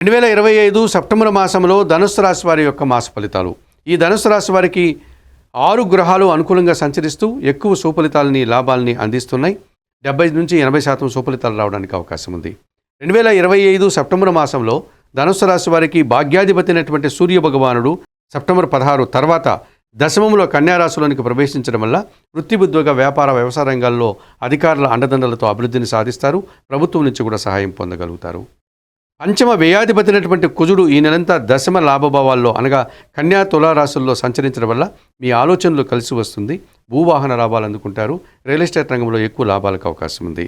2025 September మాసంలో ధనుస్సు రాశి వారి యొక్క మాస ఫలితాలు. ఈ ధనుస్సు రాశి వారికి 6 గ్రహాలు అనుకూలంగా సంచరిస్తూ ఎక్కువ సుఫలితాలని లాభాలని అందిస్తున్నాయి. 70 నుంచి 80% సుఫలితాలు రావడానికి అవకాశం ఉంది. 2025 సెప్టెంబర్ మాసంలో ధనుస్సు రాశి వారికి భాగ్యాధిపతి అయినటువంటి సూర్య భగవానుడు సెప్టెంబర్ 16 తర్వాత దశమంలో కన్యా రాశిలోనికి ప్రవేశించడం వల్ల వృత్తి ఉద్యోగ వ్యాపార వ్యవసాయ రంగాల్లో అధికారుల అండదండలతో అభివృద్ధిని సాధిస్తారు. ప్రభుత్వం నుంచి కూడా సహాయం పొందగలుగుతారు. పంచమ వ్యయాధిపతి అయినటువంటి కుజుడు ఈ నెలంతా దశమ లాభభావాల్లో అనగా కన్యా తులా రాశుల్లో సంచరించడం వల్ల మీ ఆలోచనలు కలిసి వస్తుంది. భూవాహన లాభాలు అందుకుంటారు. రియల్ ఎస్టేట్ రంగంలో ఎక్కువ లాభాలకు అవకాశం ఉంది.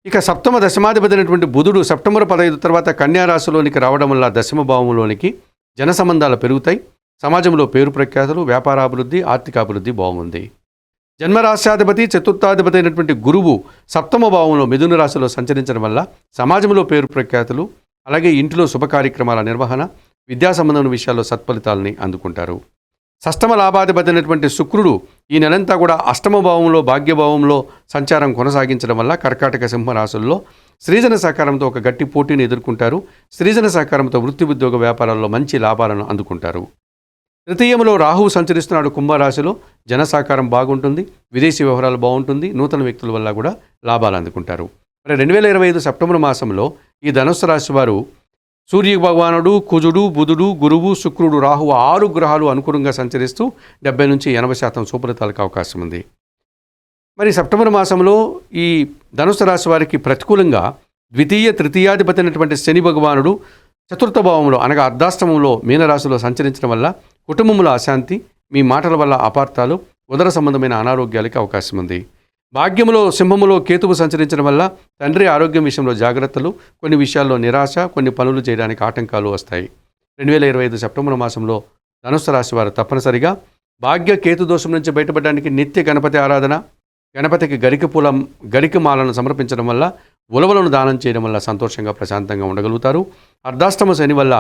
ఇక సప్తమ దశమాధిపతి అయినటువంటి బుధుడు సెప్టెంబర్ 15 తర్వాత కన్యా రాశిలోనికి రావడం వల్ల దశమ భావంలోనికి జన సంబంధాలు పెరుగుతాయి. సమాజంలో పేరు ప్రఖ్యాతులు, వ్యాపారాభివృద్ధి, ఆర్థికాభివృద్ధి బాగుంది. జన్మరాశ్యాధిపతి చతుర్థాధిపతి అయినటువంటి గురువు సప్తమ భావంలో మిథున రాశిలో సంచరించడం వల్ల సమాజంలో పేరు ప్రఖ్యాతులు, అలాగే ఇంటిలో శుభ కార్యక్రమాల నిర్వహణ, విద్యా సంబంధమైన విషయాల్లో సత్ఫలితాలని అందుకుంటారు. షష్టమ లాభాధిపతి అయినటువంటి శుక్రుడు ఈ నెలంతా కూడా అష్టమ భావంలో భాగ్యభావంలో సంచారం కొనసాగించడం వల్ల కర్కాటక సింహ రాశుల్లో స్త్రీజన సహకారంతో ఒక గట్టి పోటీని ఎదుర్కొంటారు. స్త్రీజన సహకారంతో వృత్తి ఉద్యోగ వ్యాపారాల్లో మంచి లాభాలను అందుకుంటారు. తృతీయంలో రాహువు సంచరిస్తున్నాడు కుంభరాశిలో. జన సహకారం బాగుంటుంది. విదేశీ వ్యవహారాలు బాగుంటుంది. నూతన వ్యక్తుల వల్ల కూడా లాభాలు అందుకుంటారు. మరి 2025 సెప్టెంబర్ మాసంలో ఈ ధనుస్సు రాశి వారు సూర్య భగవానుడు, కుజుడు, బుధుడు, గురువు, శుక్రుడు, రాహువు 6 గ్రహాలు అనుకూలంగా సంచరిస్తూ 70 నుంచి 80% సుఫలితాలకు అవకాశం ఉంది. మరి సెప్టెంబర్ మాసంలో ఈ ధనుస్సు రాశి వారికి ప్రతికూలంగా ద్వితీయ తృతీయాధిపతి అయినటువంటి శని భగవానుడు చతుర్థ భావంలో అనగా అర్ధాష్టమంలో మీనరాశిలో సంచరించడం వల్ల కుటుంబంలో అశాంతి, మీ మాటల వల్ల అపార్థాలు, ఉదర సంబంధమైన అనారోగ్యాలకి అవకాశం ఉంది. భాగ్యములో సింహములో కేతువు సంచరించడం వల్ల తండ్రి ఆరోగ్యం విషయంలో జాగ్రత్తలు, కొన్ని విషయాల్లో నిరాశ, కొన్ని పనులు చేయడానికి ఆటంకాలు వస్తాయి. 2025 సెప్టెంబర్ మాసంలో ధనుస్సు రాశి వారు తప్పనిసరిగా భాగ్య కేతు దోషం నుంచి బయటపడడానికి నిత్య గణపతి ఆరాధన, గణపతికి గరిక మాలను సమర్పించడం వల్ల, ఉలవలను దానం చేయడం వల్ల సంతోషంగా ప్రశాంతంగా ఉండగలుగుతారు. అర్ధాష్టమ శని వల్ల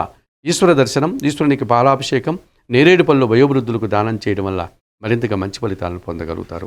ఈశ్వర దర్శనం, ఈశ్వరునికి పాలాభిషేకం, నేరేడు పళ్ళు వయోవృద్ధులకు దానం చేయడం వల్ల మరింతగా మంచి ఫలితాలను పొందగలుగుతారు.